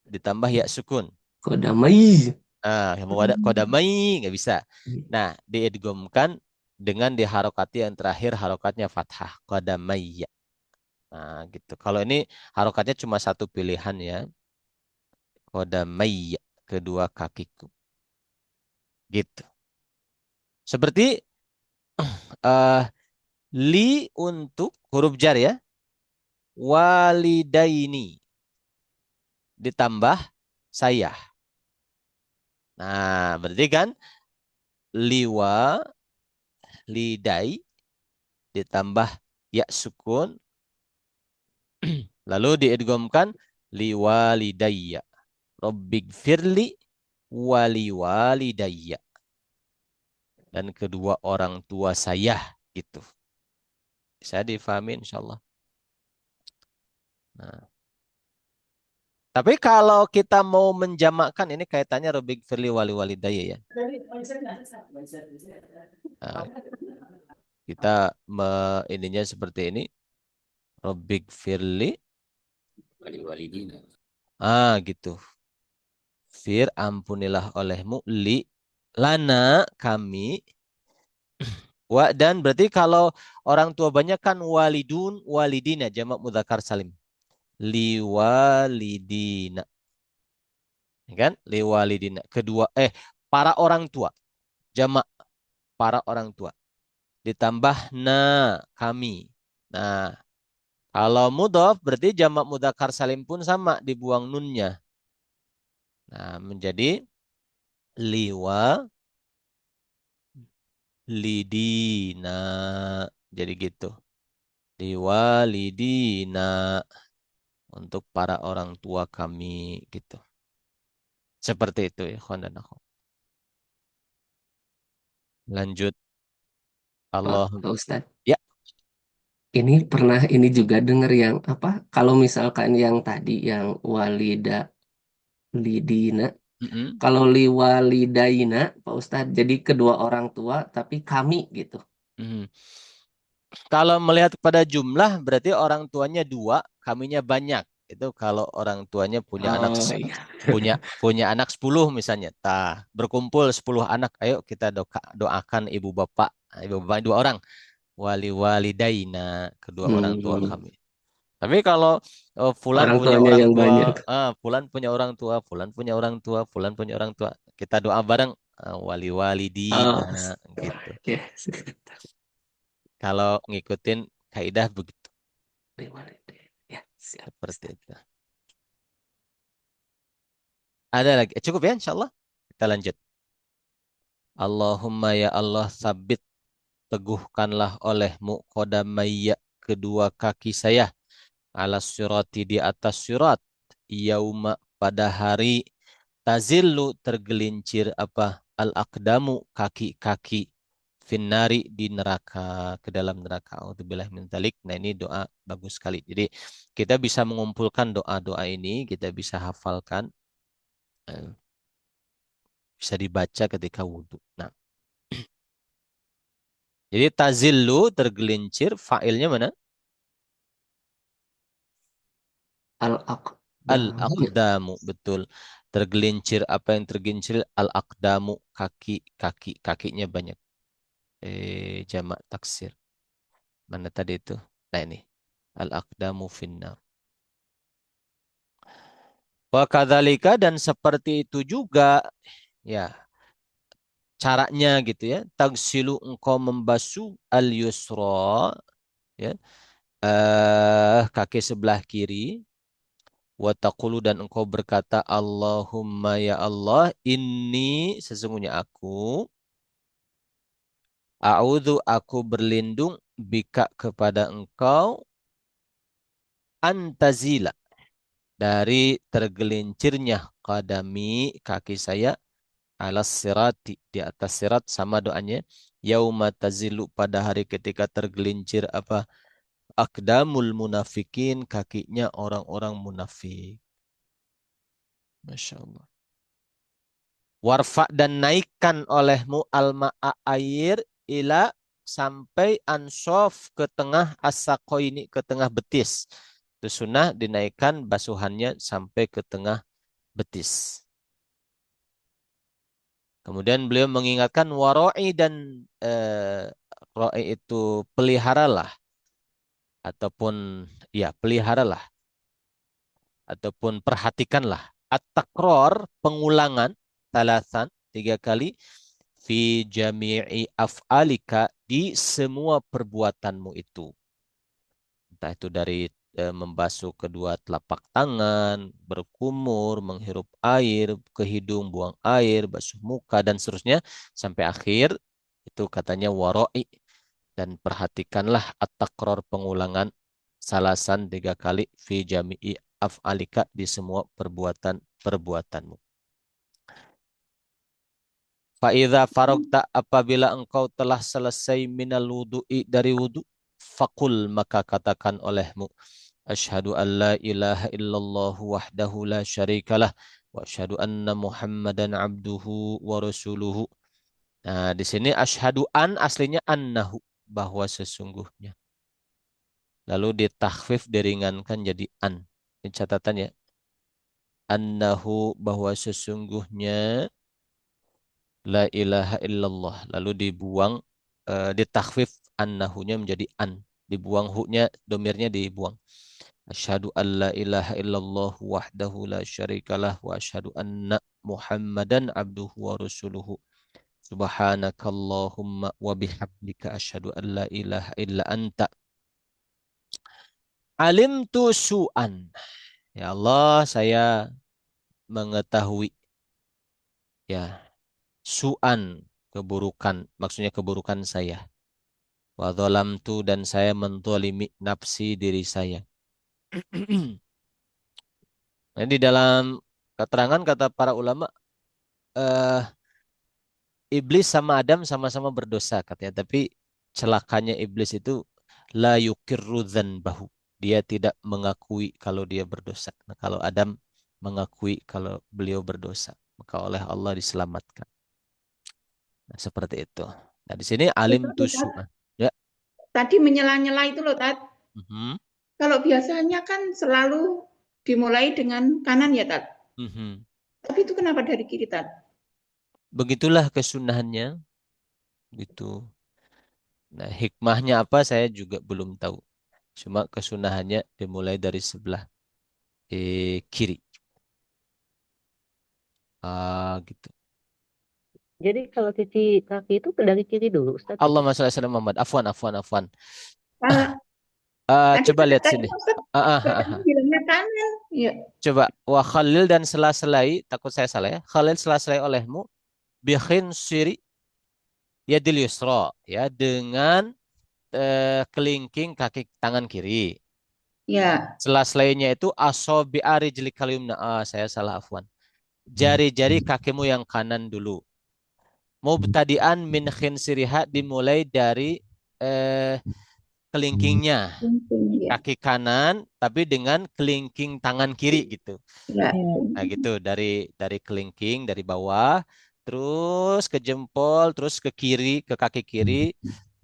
Speaker 1: ditambah ya sukun.
Speaker 2: Kodamai.
Speaker 1: Yang mau ada kodamai nggak bisa. Nah, diidghamkan dengan diharokati yang terakhir harokatnya fathah. Kodamai. Nah, gitu. Kalau ini harokatnya cuma satu pilihan ya. Kodamai, kedua kakiku. Gitu. Seperti eh li untuk huruf jar ya. Walidaini ditambah saya. Nah, berarti kan liwa lidai ditambah ya sukun lalu diidghamkan liwalidayya. Rabbighfirli waliwalidayya. Dan kedua orang tua saya gitu. Bisa difahami insyaallah. Nah, tapi kalau kita mau menjamakkan ini kaitannya Rabbighfirli waliwalidayya ya. Nah, kita ininya seperti ini. Rabbighfirli
Speaker 2: Wali-walidina.
Speaker 1: gitu. Fir ampunilah olehmu li lana kami dan berarti kalau orang tua banyak kan walidun walidina jamak mudzakkar salim. Liwalidina. Ya kan? Liwalidina. Kedua para orang tua. Jamak para orang tua. Ditambah na kami. Nah, kalau mudhof berarti jamak mudzakkar salim pun sama dibuang nunnya. Nah, menjadi liwa lidina. Jadi gitu. Liwalidina untuk para orang tua kami gitu. Seperti itu ya, kawan dan akhwat. Lanjut. Allah.
Speaker 2: Pak Ustadz,
Speaker 1: Ya.
Speaker 2: ini pernah ini juga dengar yang apa? Kalau misalkan yang tadi yang walida lidina,
Speaker 1: Mm-mm.
Speaker 2: kalau liwalidaina, Pak Ustadz, jadi kedua orang tua tapi kami gitu.
Speaker 1: Mhm. Kalau melihat pada jumlah berarti orang tuanya dua, kaminya banyak. Itu kalau orang tuanya punya anak
Speaker 2: Oh iya.
Speaker 1: punya punya anak 10 misalnya. Berkumpul 10 anak, ayo kita doakan ibu bapak. Ibu bapak dua orang. Wali walidaina, kedua orang tua
Speaker 2: Hmm,
Speaker 1: kami. Tapi kalau Fulan
Speaker 2: orang
Speaker 1: punya
Speaker 2: tuanya
Speaker 1: orang
Speaker 2: yang
Speaker 1: tua,
Speaker 2: banyak.
Speaker 1: Fulan punya orang tua, Fulan punya orang tua, Fulan punya orang tua, kita doa bareng wali walidina
Speaker 2: Oh,
Speaker 1: gitu.
Speaker 2: yes.
Speaker 1: Kalau ngikutin kaidah begitu,
Speaker 2: Liwalidaina. Ya, siap.
Speaker 1: seperti itu. Ada lagi? Cukup ya, insyaallah. Kita lanjut. Allahumma ya Allah sabit teguhkanlah olehmu qadamayya kedua kaki saya ala surati di atas surat yauma pada hari tazillu tergelincir apa al-aqdamu kaki-kaki finnari di neraka ke dalam neraka. Auzubillah min dzalik. Nah, ini doa bagus sekali. Jadi kita bisa mengumpulkan doa-doa ini, kita bisa hafalkan, eh, bisa dibaca ketika wudhu. Nah, jadi tazillu tergelincir, fa'ilnya mana?
Speaker 2: Al-aqdamu.
Speaker 1: Al-aqdamu, betul. Tergelincir, apa yang tergelincir? Al-aqdamu, kaki, kakinya banyak. Jamak taksir. Mana tadi itu? Nah ini. Al-aqdamu finnar. Wa kadzalika dan seperti itu juga ya caranya gitu ya. Tagsilu engkau membasuh al-yusra ya. Kaki sebelah kiri wa taqulu dan engkau berkata Allahumma ya Allah inni sesungguhnya aku berlindung bika kepada engkau antazila dari tergelincirnya qadami kaki saya alas sirati di atas sirat sama doanya yauma tazilu pada hari ketika tergelincir apa akdamul munafikin kakinya orang-orang munafik. Masya Allah. Warfa dan naikkan olehmu al-ma'a air ila sampai ansof ke tengah as-saqoini ke tengah betis. Itu sunnah dinaikkan basuhannya sampai ke tengah betis. Kemudian beliau mengingatkan waro'i dan ro'i itu peliharalah ataupun ya peliharalah ataupun perhatikanlah at-takror pengulangan talasan 3 kali fi jami'i af'alika di semua perbuatanmu itu. Entah itu dari membasuh kedua telapak tangan, berkumur, menghirup air, ke hidung buang air, basuh muka dan seterusnya sampai akhir itu katanya waro'i dan perhatikanlah at-takror pengulangan salasan 3 kali fi jami'i af'alika di semua perbuatanmu. Fa'idha farogta apabila engkau telah selesai minal wudu'i dari wudu, fakul maka katakan olehmu, Ashhadu an la ilaha illallah wahdahu la syarikalah wa ashhadu anna Muhammadan abduhu wa rasuluhu. Nah, di sini ashhadu an aslinya annahu bahwa sesungguhnya. Lalu ditakhfif diringankan jadi an. Ini catatannya. Annahu bahwa sesungguhnya la ilaha illallah. Lalu dibuang, ditakhfif annahunya menjadi an. Dibuang hu-nya, domirnya dibuang. Asyhadu an la ilaha illallah wahdahu la syarikalah wa asyhadu anna Muhammadan abduhu wa rasuluhu. Subhanakallahumma wa bihamdika asyhadu an la ilaha illa anta. Alimtu su'an. Ya Allah, saya mengetahui ya su'an keburukan, maksudnya keburukan saya. Wa dhalamtu dan saya menzalimi nafsi diri saya. Nah, di dalam keterangan kata para ulama, eh, iblis sama Adam sama-sama berdosa katanya, tapi celakanya iblis itu la yukirru dzanbahu. Dia tidak mengakui kalau dia berdosa. Nah, kalau Adam mengakui kalau beliau berdosa, maka oleh Allah diselamatkan. Nah, seperti itu. Nah, di sini alim
Speaker 3: Itu loh, Tat.
Speaker 1: tusu'ah. Ya.
Speaker 3: Tadi menyela-nyela itu loh, Tat.
Speaker 1: Mhm.
Speaker 3: Kalau biasanya kan selalu dimulai dengan kanan ya, Tat.
Speaker 1: Mhm.
Speaker 3: Tapi itu kenapa dari kiri, Tat?
Speaker 1: Begitulah kesunahannya. Gitu. Nah, hikmahnya apa saya juga belum tahu. Cuma kesunahannya dimulai dari sebelah kiri. Ah, gitu.
Speaker 5: Jadi kalau cuci kaki itu dari kiri dulu, Ustadz
Speaker 1: Allah
Speaker 5: gitu.
Speaker 1: masalah Muhammad. Afwan, afwan, afwan.
Speaker 3: Kalau tadi
Speaker 1: Coba
Speaker 3: kan
Speaker 1: lihat
Speaker 3: katanya
Speaker 1: sini.
Speaker 3: Ustaz,
Speaker 1: Ah, ah, ah,
Speaker 3: katanya
Speaker 1: ah.
Speaker 3: bilangnya kanan. Ya,
Speaker 1: Coba. Wa khalil dan sela-selai. Takut saya salah ya. Khalil sela-selai olehmu. Bikhin siri yadil yusra. Ya, dengan kelingking kaki tangan kiri.
Speaker 3: ya.
Speaker 1: Sela-selainya itu asobi'ari jlik kalimna. Ah, saya salah afwan. Jari-jari kakimu yang kanan dulu. Mubtadi'an min khinsiriha dimulai dari eh, kelingkingnya.
Speaker 3: Penting, ya.
Speaker 1: Kaki kanan tapi dengan kelingking tangan kiri gitu.
Speaker 3: Ya.
Speaker 1: Nah gitu dari kelingking dari bawah terus ke jempol terus ke kiri ke kaki kiri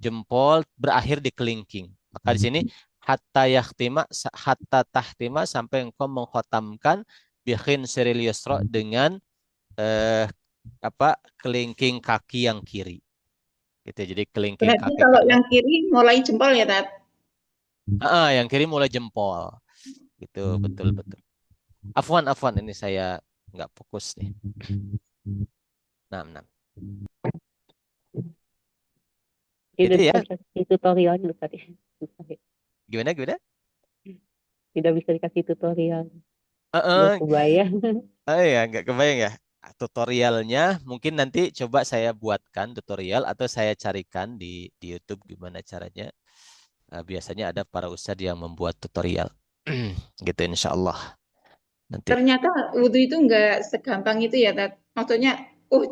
Speaker 1: jempol berakhir di kelingking. Maka di sini hatta tahtima sampai engkau mengkhotamkan bikin siril yusra dengan eh, apa kelingking kaki yang kiri. Gitu. Jadi kelingking
Speaker 3: Berarti
Speaker 1: kaki
Speaker 3: kalau
Speaker 1: kanan.
Speaker 3: yang kiri mulai jempol ya, Tat?
Speaker 1: Yang kiri mulai jempol. Gitu betul betul. Afwan afwan ini saya nggak fokus nih. Nah, nah. Itu
Speaker 5: Tidak
Speaker 1: ya.
Speaker 5: bisa dikasih tutorialnya Ustadz. Susah ya.
Speaker 1: Gimana gimana?
Speaker 5: Tidak bisa dikasih tutorial. Nggak
Speaker 1: Heeh.
Speaker 5: kebayang.
Speaker 1: Ya nggak kebayang ya. Tutorialnya mungkin nanti coba saya buatkan tutorial atau saya carikan di YouTube gimana caranya. Biasanya ada para ustadz yang membuat tutorial. Gitu insya Allah. Nanti
Speaker 3: Ternyata wudhu itu nggak segampang itu ya, Tat. Maksudnya,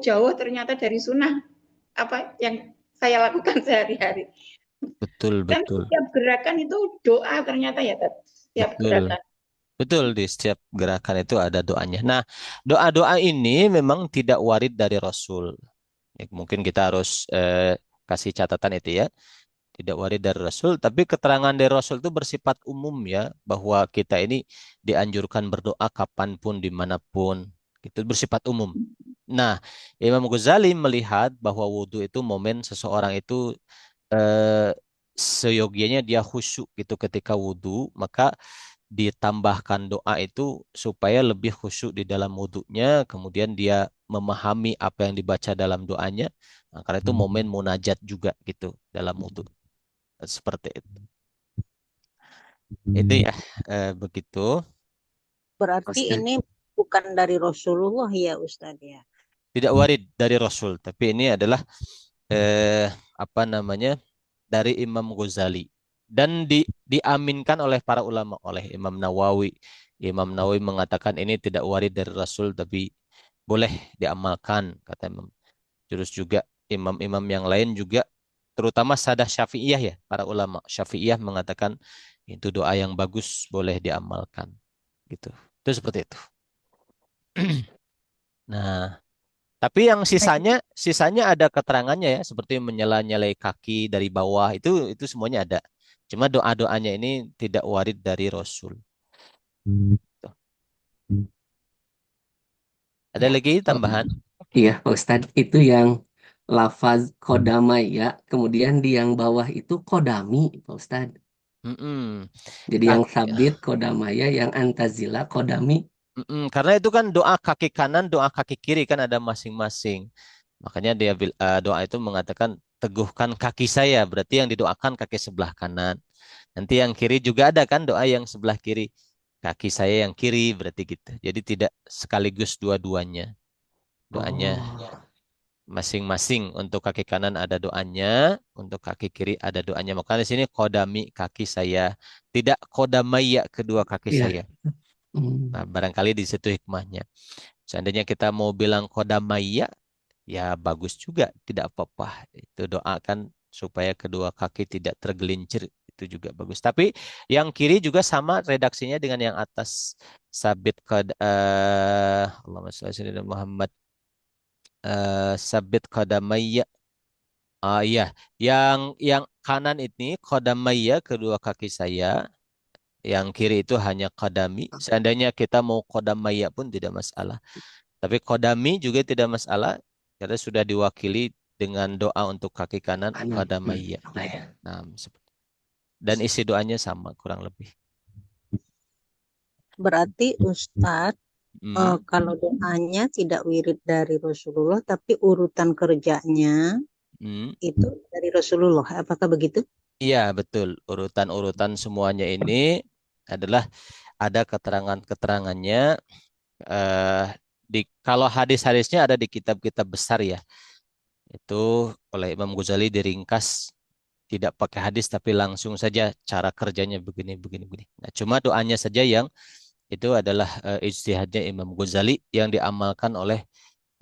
Speaker 3: jauh ternyata dari sunnah apa yang saya lakukan sehari-hari.
Speaker 1: betul
Speaker 3: Kan
Speaker 1: betul
Speaker 3: setiap gerakan itu doa ternyata ya, Tat. Setiap
Speaker 1: betul
Speaker 3: gerakan.
Speaker 1: Betul, di setiap gerakan itu ada doanya. Nah, doa-doa ini memang tidak warid dari Rasul. Ya, mungkin kita harus kasih catatan itu ya. Tidak warid dari Rasul, tapi keterangan dari Rasul itu bersifat umum ya, bahwa kita ini dianjurkan berdoa kapanpun, dimanapun. Itu bersifat umum. Nah, Imam Ghazali melihat bahwa wudhu itu momen seseorang itu eh, seyogianya dia khusyuk gitu ketika wudhu, maka ditambahkan doa itu supaya lebih khusyuk di dalam wudhunya, kemudian dia memahami apa yang dibaca dalam doanya. Nah, karena itu momen munajat juga gitu dalam wudhu. Seperti itu. Itu ya, begitu.
Speaker 6: Berarti
Speaker 2: Ustaz.
Speaker 6: ini bukan dari Rasulullah ya Ustadz ya.
Speaker 1: Tidak warid dari Rasul, tapi ini adalah apa namanya dari Imam Ghazali dan diaminkan oleh para ulama, oleh Imam Nawawi. Imam Nawawi mengatakan ini tidak warid dari Rasul, tapi boleh diamalkan, kata Imam. Terus juga imam-imam yang lain juga, terutama Sadah Syafi'iyah ya, para ulama Syafi'iyah mengatakan itu doa yang bagus, boleh diamalkan. Gitu. Itu seperti itu. Nah, tapi yang sisanya ada keterangannya ya, seperti menyela-nyelai kaki dari bawah, itu semuanya ada. Cuma doa-doanya ini tidak warid dari Rasul. Tuh. Ada lagi
Speaker 2: Oh,
Speaker 1: tambahan?
Speaker 2: iya, Pak Ustadz, itu yang lafaz kodamaya, kemudian di yang bawah itu kodami, Pak Ustadz.
Speaker 1: Mm-mm.
Speaker 2: Jadi yang
Speaker 1: Kak-
Speaker 2: sabit kodamaya, yang antazila kodami.
Speaker 1: Karena itu kan doa kaki kanan, doa kaki kiri kan ada masing-masing. Makanya doa itu mengatakan teguhkan kaki saya, berarti yang didoakan kaki sebelah kanan. Nanti yang kiri juga ada kan doa yang sebelah kiri. Kaki saya yang kiri berarti gitu. Jadi tidak sekaligus dua-duanya. Doanya
Speaker 2: Oh,
Speaker 1: masing-masing. Untuk kaki kanan ada doanya, untuk kaki kiri ada doanya. Makanya di sini kodami kaki saya, tidak kodamaya kedua kaki
Speaker 2: iya.
Speaker 1: saya.
Speaker 2: Hmm.
Speaker 1: Nah, barangkali di situ hikmahnya. Seandainya kita mau bilang kodamaya, ya bagus juga, tidak apa-apa. Itu doakan supaya kedua kaki tidak tergelincir, itu juga bagus. Tapi yang kiri juga sama redaksinya dengan yang atas. Sabit Allahumma shalli ala sayyidina Muhammad, sabit qadamayya. Ah iya, yang kanan ini qadamayya kedua kaki saya, yang kiri itu hanya qadami. Seandainya kita mau qadamayya pun tidak masalah. Tapi kodami juga tidak masalah karena sudah diwakili dengan doa untuk kaki kanan
Speaker 2: Kanan.
Speaker 1: kodamaya.
Speaker 2: Nah, ya.
Speaker 1: Nah, dan isi doanya sama kurang lebih.
Speaker 6: Berarti Ustadz
Speaker 1: Hmm,
Speaker 6: kalau doanya tidak wirid dari Rasulullah tapi urutan kerjanya
Speaker 1: hmm.
Speaker 6: itu dari Rasulullah. Apakah begitu?
Speaker 1: Iya, betul. Urutan-urutan semuanya ini adalah ada keterangan-keterangannya. eh kalau hadis-hadisnya ada di kitab-kitab besar ya. Itu oleh Imam Ghazali diringkas tidak pakai hadis tapi langsung saja cara kerjanya begini begini begini. Nah, cuma doanya saja yang itu adalah ijtihadnya Imam Ghazali yang diamalkan oleh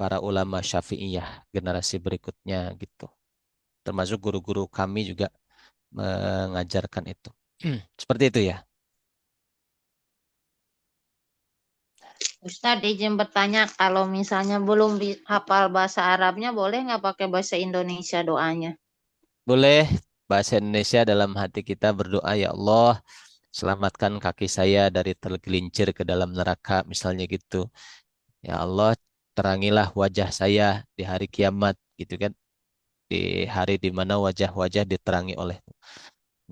Speaker 1: para ulama Syafi'iyah generasi berikutnya gitu. Termasuk guru-guru kami juga mengajarkan itu. Seperti itu ya.
Speaker 7: Ustadz izin bertanya, kalau misalnya belum hafal bahasa Arabnya, boleh nggak pakai bahasa Indonesia doanya?
Speaker 1: Boleh bahasa Indonesia dalam hati kita berdoa, ya Allah, selamatkan kaki saya dari tergelincir ke dalam neraka misalnya gitu. Ya Allah, terangilah wajah saya di hari kiamat gitu kan. Di hari di mana wajah-wajah diterangi oleh.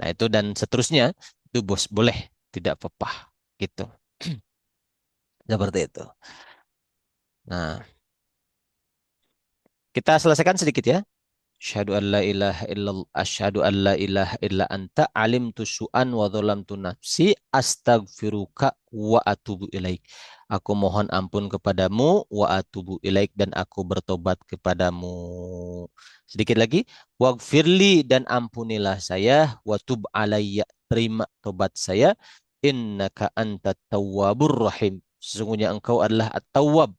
Speaker 1: Nah, itu dan seterusnya itu bos boleh, tidak apa-apa gitu. Seperti itu. Nah, kita selesaikan sedikit ya. Asyhadu an la ilaha illa anta alimtu su'an wa dhalamtu nafsi astaghfiruka wa atubu ilaik. Aku mohon ampun kepadamu wa atubu ilaik dan aku bertobat kepadamu. Sedikit lagi, waghfirli dan ampunilah saya wa tub alayya, terima tobat saya, innaka antat tawwabur rahim. Sesungguhnya engkau adalah at-tawwab,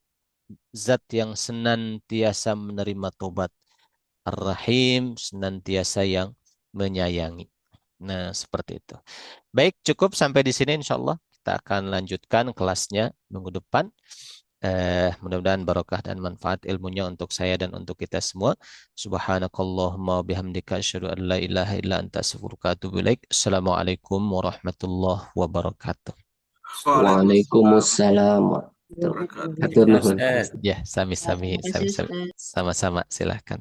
Speaker 1: zat yang senantiasa menerima tobat. Ar-Rahim, senantiasa yang menyayangi. Nah, seperti itu. Baik, cukup sampai di sini insya Allah. kita akan lanjutkan kelasnya minggu depan. Mudah-mudahan barokah dan manfaat ilmunya untuk saya dan untuk kita semua. Subhanakallahumma bihamdika asyhadu an la ilaha illa anta astaghfiruka wa atubu ilaik. Assalamualaikum warahmatullahi wabarakatuh.
Speaker 2: Waalaikumsalam warahmatullahi
Speaker 6: Waalaikumsalam.
Speaker 2: wabarakatuh. Hatur nuhun.
Speaker 1: Ya, sami-sami,
Speaker 7: Terima kasih,
Speaker 1: sami-sami.
Speaker 7: Ustaz.
Speaker 1: Sama-sama, silahkan.